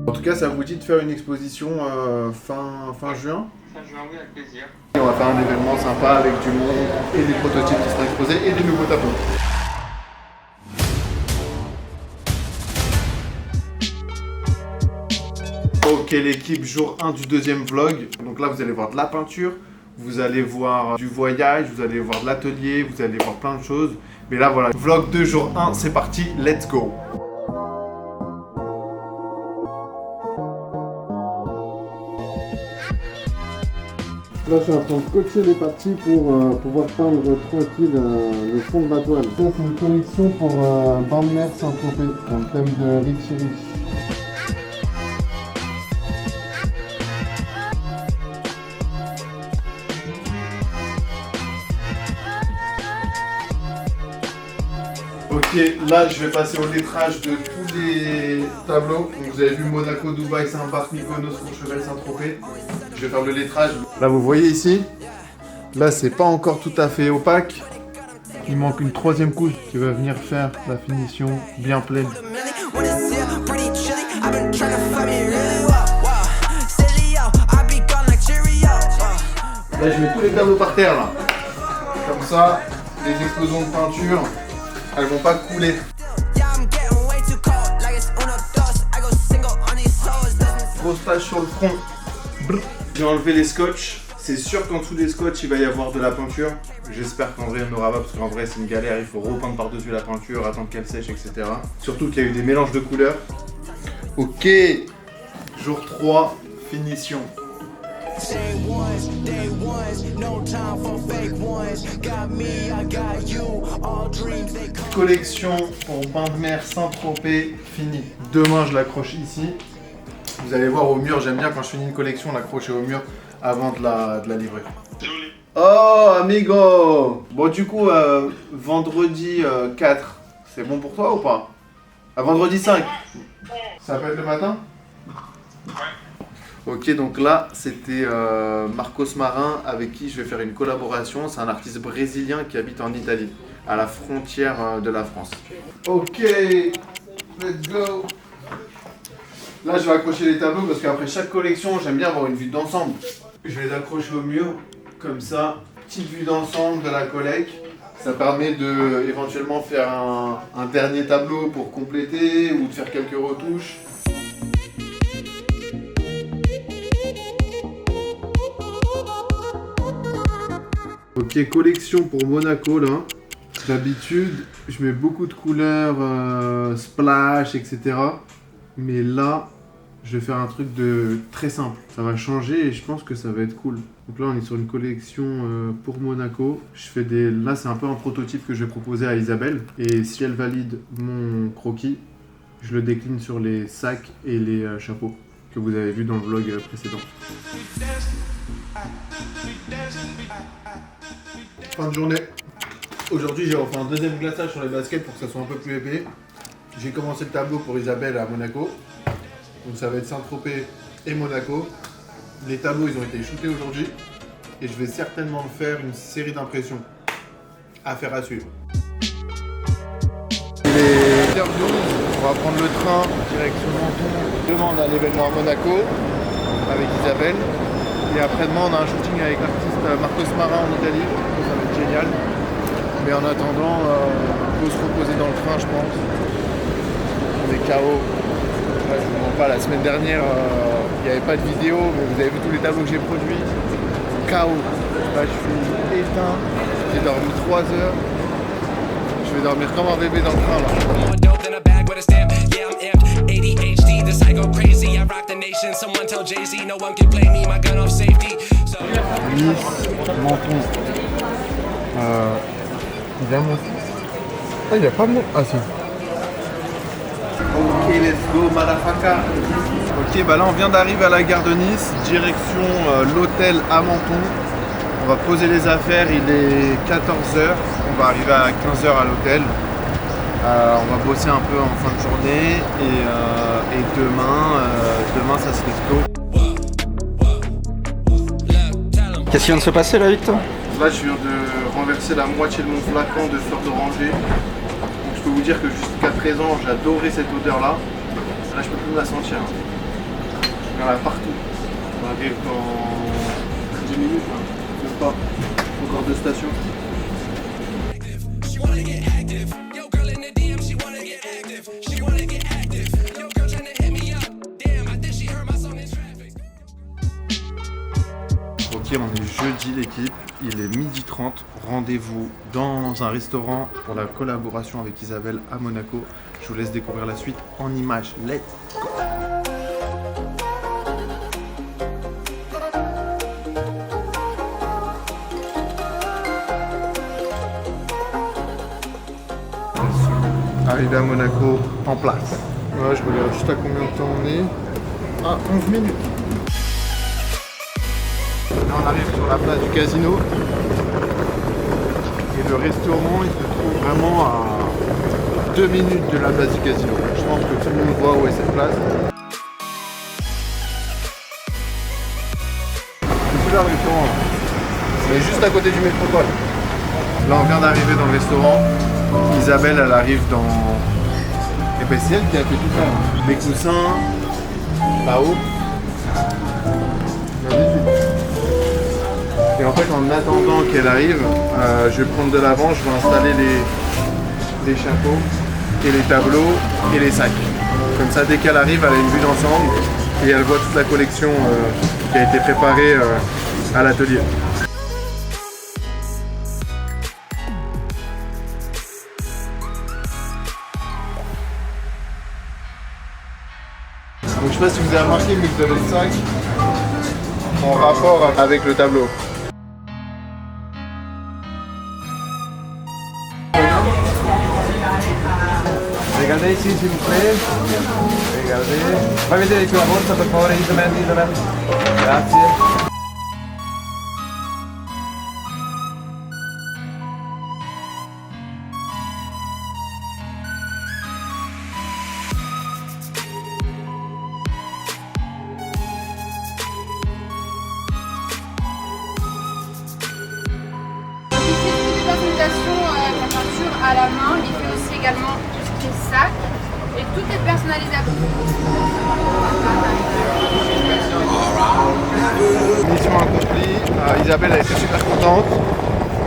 En tout cas, ça vous dit de faire une exposition fin juin? Fin juin, oui, avec plaisir. Et on va faire un événement sympa avec du monde et des prototypes qui seront exposés et des nouveaux tableaux. Ok l'équipe, jour 1 du deuxième vlog. Donc là vous allez voir de la peinture, vous allez voir du voyage, vous allez voir de l'atelier, vous allez voir plein de choses. Mais là voilà, vlog 2 jour 1, c'est parti, let's go. Là je suis en train de coacher les parties pour pouvoir peindre tranquille le fond de ma toile. Ça c'est une collection pour Bain de Mer Saint-Tropez, dans le thème de Richie Rich. Ok, là je vais passer au lettrage de tous les tableaux. Donc, vous avez vu Monaco, Dubaï, Saint-Barth, Mykonos, Courchevel, Saint-Tropez. Je vais faire le lettrage. Là vous voyez ici, là c'est pas encore tout à fait opaque. Il manque une troisième couche qui va venir faire la finition bien pleine. Là je mets tous les tableaux par terre là. Comme ça, les explosions de peinture, elles vont pas couler. Grosse tache sur le front. J'ai enlevé les scotch. C'est sûr qu'en dessous des scotch, il va y avoir de la peinture. J'espère qu'en vrai, il n'y en aura pas parce qu'en vrai, c'est une galère. Il faut repeindre par-dessus la peinture, attendre qu'elle sèche, etc. Surtout qu'il y a eu des mélanges de couleurs. Ok, jour 3, finition. Collection pour Bain de Mer Saint-Tropez, fini. Demain, je l'accroche ici. Vous allez voir au mur, j'aime bien quand je finis une collection, l'accrocher au mur avant de la livrer. Joli. Oh, amigo! Bon, du coup, vendredi 4, c'est bon pour toi ou pas? Vendredi 5. Ça peut être le matin? Ouais. Ok, donc là, c'était Marcos Marin avec qui je vais faire une collaboration. C'est un artiste brésilien qui habite en Italie, à la frontière de la France. Ok, let's go! Là, je vais accrocher les tableaux parce qu'après chaque collection, j'aime bien avoir une vue d'ensemble. Je vais les accrocher au mur, comme ça, petite vue d'ensemble de la collecte. Ça permet de éventuellement faire un dernier tableau pour compléter ou de faire quelques retouches. Ok, collection pour Monaco là. D'habitude, je mets beaucoup de couleurs, splash, etc. Mais là, je vais faire un truc de très simple. Ça va changer et je pense que ça va être cool. Donc là, on est sur une collection pour Monaco. Je fais des... Là, c'est un peu un prototype que je vais proposer à Isabelle. Et si elle valide mon croquis, je le décline sur les sacs et les chapeaux que vous avez vu dans le vlog précédent. Fin de journée. Aujourd'hui, j'ai refait un deuxième glaçage sur les baskets pour que ça soit un peu plus épais. J'ai commencé le tableau pour Isabelle à Monaco. Donc ça va être Saint-Tropez et Monaco. Les tableaux, ils ont été shootés aujourd'hui. Et je vais certainement faire une série d'impressions. Affaire à suivre. Il est 8h12. On va prendre le train direction Menton. Demain, on a l'événement à Monaco avec Isabelle. Et après-demain, on a un shooting avec l'artiste Marcos Marin en Italie. Ça va être génial. Mais en attendant, il faut se reposer dans le train, je pense. On est KO. Là, je vous mens pas, la semaine dernière, il n'y avait pas de vidéo, mais vous avez vu tous les tableaux que j'ai produits. KO. Là, je suis éteint. J'ai dormi 3 heures. Je vais dormir comme un bébé dans le train, là. Nice, Menton. Il a mon fils. Ah, il a pas mon... Ah, si. Ok, let's go, motherfucker. Ok, bah là, on vient d'arriver à la gare de Nice, direction l'hôtel à Menton. On va poser les affaires, il est 14h. On va arriver à 15h à l'hôtel. On va bosser un peu en fin de journée. Et demain, ça se lève tôt. Qu'est-ce qui vient de se passer là, Victor? Là, je viens de renverser la moitié de mon flacon de fleurs d'oranger. Donc, je peux vous dire que jusqu'à présent, j'adorais cette odeur-là. Là, je peux plus la sentir. Il y en a partout. On arrive dans 10 minutes, hein. Même pas. Encore 2 stations. Ok, on est jeudi l'équipe, il est 12h30, rendez-vous dans un restaurant pour la collaboration avec Isabelle à Monaco. Je vous laisse découvrir la suite en images. Let's go! Arrivé à Monaco en place. Ouais, je regarde juste à combien de temps on est. Ah, 11 minutes. Là, on arrive sur la place du casino. Et le restaurant, il se trouve vraiment à 2 minutes de la place du casino. Je pense que tout le monde voit où est cette place. C'est là le restaurant. C'est juste à côté du métropole. Là, on vient d'arriver dans le restaurant. Isabelle, elle arrive dans... Et ben c'est elle qui a fait tout ça. Les coussins, là-haut. Et en fait, en attendant qu'elle arrive, je vais prendre de l'avant, je vais installer les chapeaux et les tableaux et les sacs. Comme ça, dès qu'elle arrive, elle a une vue d'ensemble et elle voit toute la collection qui a été préparée à l'atelier. Donc, je sais pas si vous avez remarqué, mais vous avez le sac en rapport avec le tableau. Regardez ici s'il vous plaît. Regardez. Fai vedere qui la borsa per favore Isabelle. Grazie. Avec la peinture à la main, il fait aussi également tout ce qui est sac et tout est personnalisable. Mission accomplie, Isabelle a été super contente.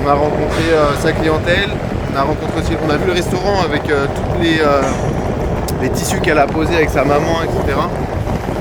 On a rencontré sa clientèle, on a vu le restaurant avec tous les tissus qu'elle a posés avec sa maman, etc.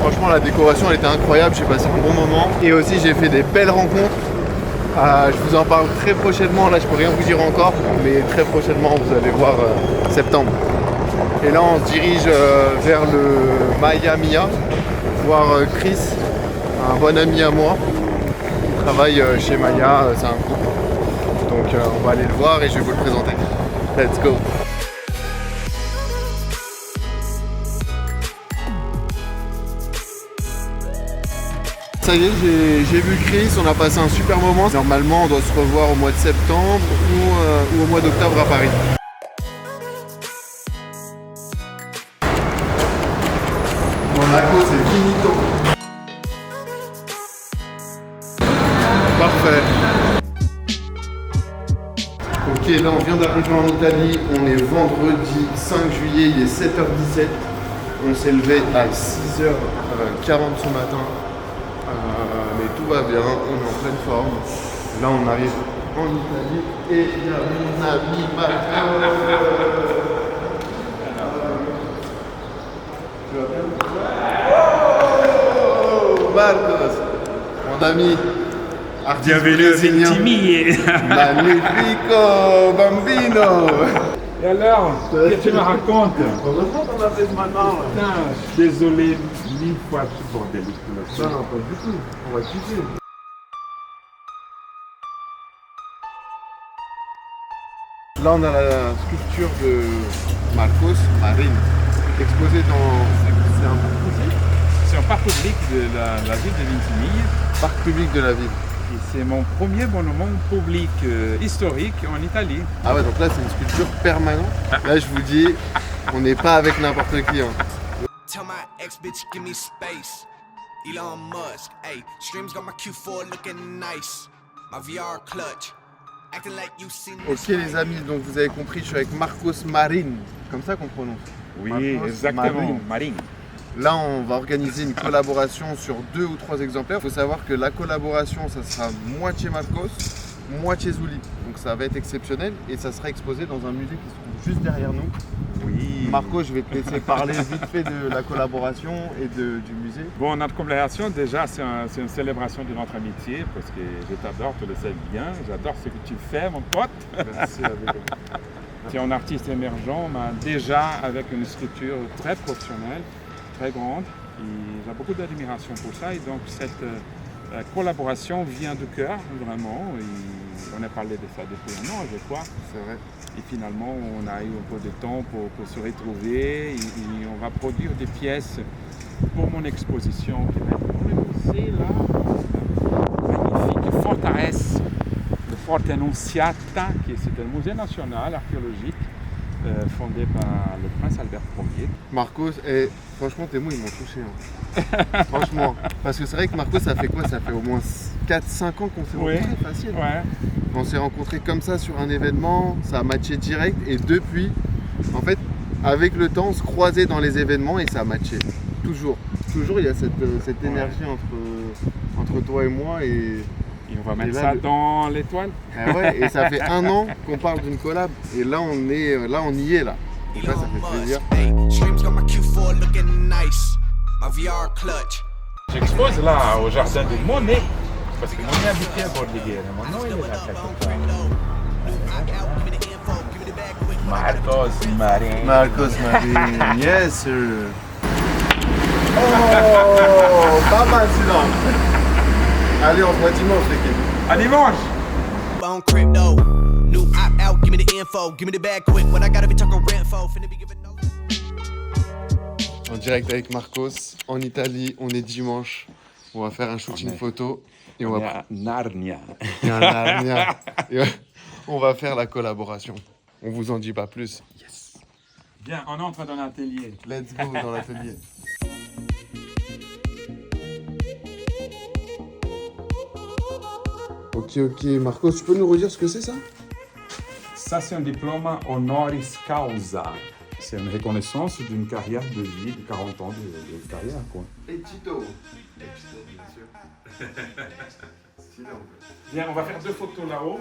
Franchement, la décoration elle était incroyable, j'ai passé un bon moment. Et aussi j'ai fait des belles rencontres. Je vous en parle très prochainement, là je peux rien vous dire encore, mais très prochainement vous allez voir septembre. Et là on se dirige vers le Maya Mia, voir Chris, un bon ami à moi, qui travaille chez Maya, c'est un couple. Donc on va aller le voir et je vais vous le présenter. Let's go! Ça y est, j'ai vu Chris, on a passé un super moment. Normalement, on doit se revoir au mois de septembre ou au mois d'octobre à Paris. Monaco, c'est finito. Parfait. Ok, là on vient d'arriver en Italie, on est vendredi 5 juillet, il est 7h17. On s'est levé à 6h40 ce matin. Mais tout va bien, on est en pleine forme. Là on arrive en Italie et il y a mon ami Marcos. Tu vas bien? Oh, Marcos, mon ami. Bienvenue Ventimille. Magnifico bambino. Et alors, qu'est-ce que tu me racontes? Heureusement qu'on a fait ce matin. Putain, je suis désolé 1000 fois ce bordel. Non, pas du tout. On va kiffer. Là, on a la sculpture de Marcos Marin, exposée dans... C'est un parc public? C'est un parc public de la ville de Ventimille. Parc public de la ville. Et c'est mon premier monument public historique en Italie. Ah ouais, donc là, c'est une sculpture permanente. Là, je vous dis, on n'est pas avec n'importe qui. Hein. Tell my ex bitch give me space. Elon Musk, hey, streams got my Q4 looking nice. My VR clutch, acting like you seen. Ok les amis, donc vous avez compris, je suis avec Marcos Marin, comme ça qu'on prononce. Oui, Marcos exactement, Marin. Marine. Là, on va organiser une collaboration sur 2 ou 3 exemplaires. Il faut savoir que la collaboration, ça sera moitié Marcos, moitié Zuli. Donc ça va être exceptionnel et ça sera exposé dans un musée qui se trouve juste derrière nous. Oui. Marco, je vais te laisser parler vite fait de la collaboration et du musée. Bon, notre collaboration, déjà, c'est une célébration de notre amitié parce que je t'adore, tu le sais bien. J'adore ce que tu fais, mon pote. Merci, avec Tu es un artiste émergent, mais déjà avec une structure très professionnelle, très grande. Et j'ai beaucoup d'admiration pour ça. Et donc, cette collaboration vient du cœur, vraiment. Et on a parlé de ça depuis un an, je crois. C'est vrai. Et finalement, on a eu un peu de temps pour se retrouver. Et on va produire des pièces pour mon exposition qui va être dans le musée, là. Magnifique Fortaleza. Le Forte Annunziata, qui est un musée national archéologique fondé par le prince Albert Ier. Marcos, franchement, tes mots, ils m'ont touché. Hein. Franchement. Parce que c'est vrai que Marcos, ça fait quoi? Ça fait au moins 4-5 ans qu'on s'est rencontrés, facile. Ouais. On s'est rencontrés comme ça sur un événement, ça a matché direct. Et depuis, en fait, avec le temps, on se croisait dans les événements et ça a matché. Toujours. Toujours, il y a cette énergie entre toi et moi. Et on va mettre ça dans l'étoile. Et ça fait 1 an qu'on parle d'une collab. Et là, on y est là. Et ça fait plaisir. J'expose là au jardin de Monet, parce que Monet habitait à Bordighera. Mon nom il est là quelque part. Marcos Marin. Marcos Marin, yes sir. Oh, pas mal sinon. Allez, on se voit dimanche l'équipe. À dimanche. On crypto, new opt out, give me the info, give me the bag quick. What I gotta be talking rent for, finna be giving no. En direct avec Marcos, en Italie, on est dimanche. On va faire un shooting photo et on va à Narnia. Et on va faire la collaboration. On vous en dit pas plus. Yes. Bien, on entre dans l'atelier. Let's go dans l'atelier. Ok, Marcos, tu peux nous redire ce que c'est ça? Ça, c'est un diplôme honoris causa. C'est une reconnaissance d'une carrière de vie, de 40 ans de carrière, quoi. Et Tito, bien sûr. Stylé, en fait. Bien, on va faire 2 photos là-haut.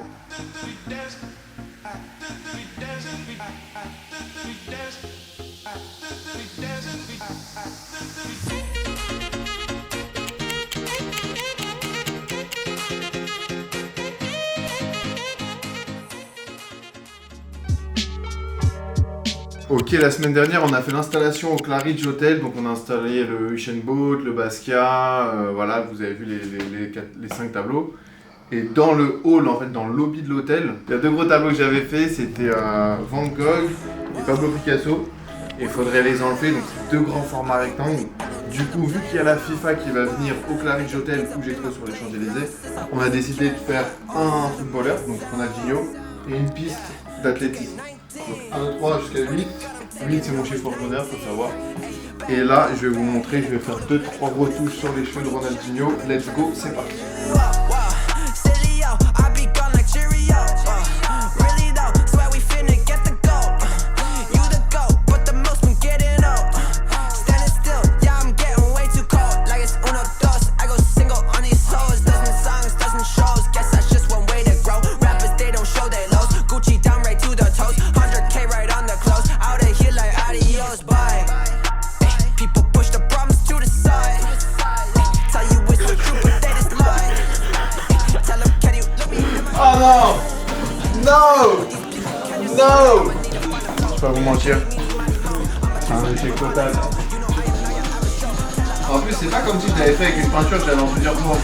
Ok, la semaine dernière, on a fait l'installation au Claridge Hotel. Donc, on a installé le Usain Bolt, le Basquiat. Voilà, vous avez vu les 5 tableaux. Et dans le hall, en fait, dans le lobby de l'hôtel, il y a 2 gros tableaux que j'avais fait. C'était Van Gogh et Pablo Picasso. Et il faudrait les enlever. Donc, c'est 2 grands formats rectangles. Du coup, vu qu'il y a la FIFA qui va venir au Claridge Hotel où j'expose sur les Champs-Élysées, on a décidé de faire un footballeur, donc Ronaldinho, et une piste d'athlétisme. Donc 1, 3 jusqu'à 8. 8 c'est mon chiffre au bonheur, faut savoir. Et là, je vais vous montrer, je vais faire 2-3 retouches sur les cheveux de Ronaldinho. Let's go, c'est parti. No! Je vais pas vous mentir. C'est un échec total. En plus, c'est pas comme si je l'avais fait avec une peinture que j'avais en plusieurs fois.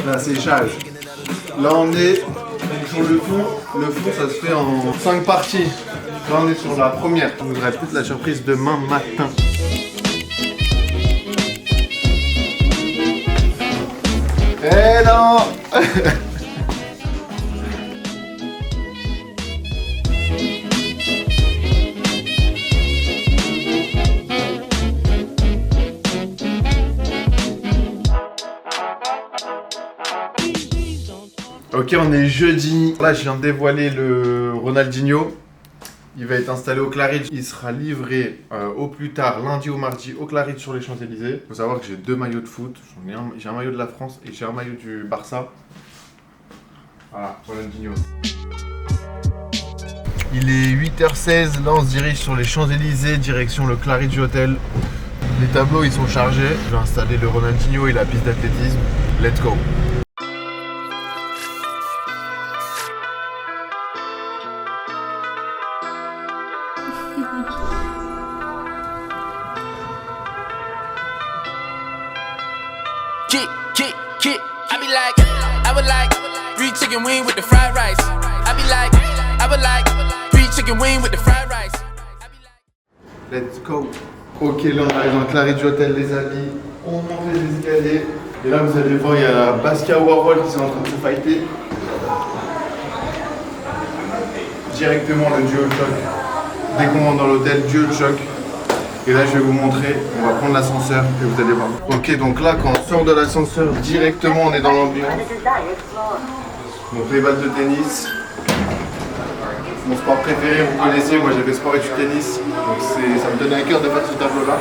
Là, c'est Chaz. Là, on est sur le fond. Le fond, ça se fait en 5 parties. Là, on est sur la première. On voudrait peut-être la surprise demain matin. Eh non. Ok, on est jeudi. Là, je viens de dévoiler le Ronaldinho. Il va être installé au Claridge. Il sera livré au plus tard lundi ou mardi au Claridge sur les Champs-Élysées. Il faut savoir que j'ai 2 maillots de foot. J'ai un maillot de la France et j'ai un maillot du Barça. Voilà, Ronaldinho. Il est 8h16. Là, on se dirige sur les Champs-Élysées, direction le Claridge Hotel. Les tableaux, ils sont chargés. Je vais installer le Ronaldinho et la piste d'athlétisme. Let's go. Kick. I would like 3 chicken wing with the fried rice. I would like 3 chicken wing with the fried rice. Let's go. Ok, là on arrive dans le Claridge Hotel, les amis. On monte les escaliers. Et là vous allez voir, il y a Basquiat Warhol qui sont en train de se fighter. Directement le duo choc. Dès qu'on rentre dans l'hôtel, duo choc. Et là je vais vous montrer, on va prendre l'ascenseur et vous allez voir. Ok, donc là quand on sort de l'ascenseur, directement on est dans l'ambiance. Donc les balles de tennis. Mon sport préféré, vous connaissez, moi j'avais sport et du tennis. Donc ça me donnait à cœur de faire ce tableau là.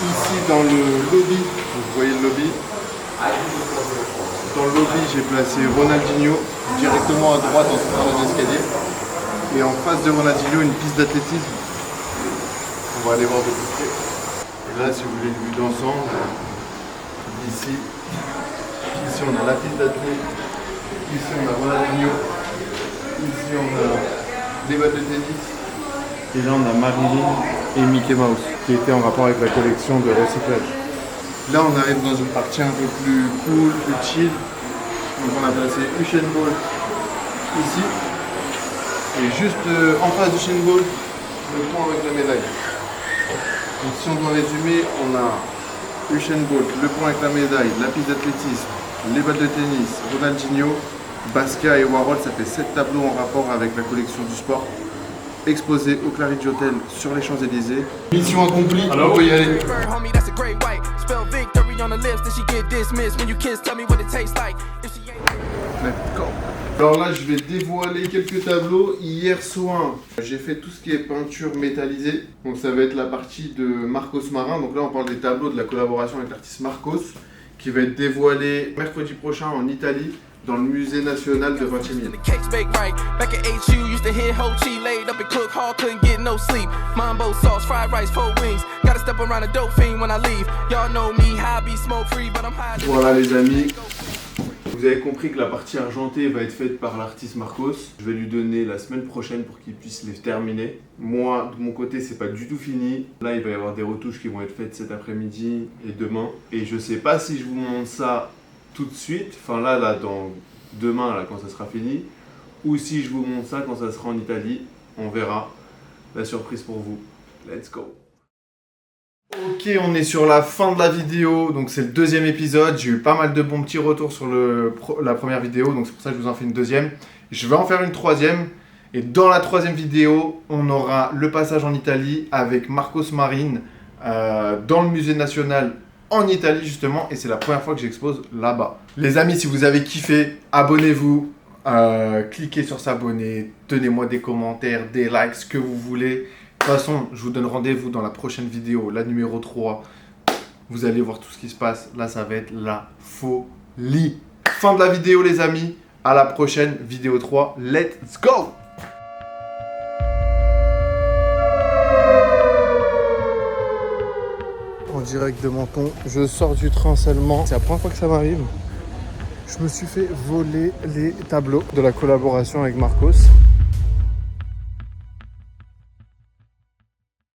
Ici dans le lobby, vous voyez le lobby. Dans le lobby j'ai placé Ronaldinho directement à droite en sortant de l'escalier. Et en face de Ronaldinho une piste d'athlétisme. On va aller voir de plus près. Et là, si vous voulez une vue d'ensemble, ici on a la piste d'athlétisme, ici on a Ronaldinho, ici on a des balles de tennis, et là on a Marilyn et Mickey Mouse, qui étaient en rapport avec la collection de recyclage. Là, on arrive dans une partie un peu plus cool, plus chill. Donc on a placé Usain Bolt ici, et juste en face du Usain Bolt, le point avec la médaille. Donc si on doit résumer, on a Usain Bolt, le point avec la médaille, la piste d'athlétisme, les balles de tennis, Ronaldinho, Basquiat et Warhol, ça fait 7 tableaux en rapport avec la collection du sport, exposés au Claridge Hotel sur les Champs-Élysées. Mission accomplie, on peut y aller. Let's go. Alors là, je vais dévoiler quelques tableaux. Hier soir, j'ai fait tout ce qui est peinture métallisée. Donc ça va être la partie de Marcos Marin. Donc là, on parle des tableaux de la collaboration avec l'artiste Marcos, qui va être dévoilé mercredi prochain en Italie, dans le musée national de Ventimiglia. Voilà les amis. Vous avez compris que la partie argentée va être faite par l'artiste Marcos. Je vais lui donner la semaine prochaine pour qu'il puisse les terminer. Moi, de mon côté, c'est pas du tout fini. Là, il va y avoir des retouches qui vont être faites cet après-midi et demain. Et je sais pas si je vous montre ça tout de suite, enfin là dans demain, là, quand ça sera fini, ou si je vous montre ça quand ça sera en Italie. On verra. La surprise pour vous. Let's go. Ok, on est sur la fin de la vidéo, donc c'est le 2e épisode. J'ai eu pas mal de bons petits retours sur la première vidéo, donc c'est pour ça que je vous en fais une 2e. Je vais en faire une 3e, et dans la 3e vidéo, on aura le passage en Italie avec Marcos Marin dans le musée national en Italie justement, et c'est la première fois que j'expose là-bas. Les amis, si vous avez kiffé, abonnez-vous, cliquez sur s'abonner, donnez-moi des commentaires, des likes, ce que vous voulez. De toute façon, je vous donne rendez-vous dans la prochaine vidéo, la numéro 3. Vous allez voir tout ce qui se passe. Là, ça va être la folie. Fin de la vidéo, les amis. À la prochaine vidéo 3. Let's go! En direct de Menton, je sors du train seulement. C'est la première fois que ça m'arrive. Je me suis fait voler les tableaux de la collaboration avec Marcos.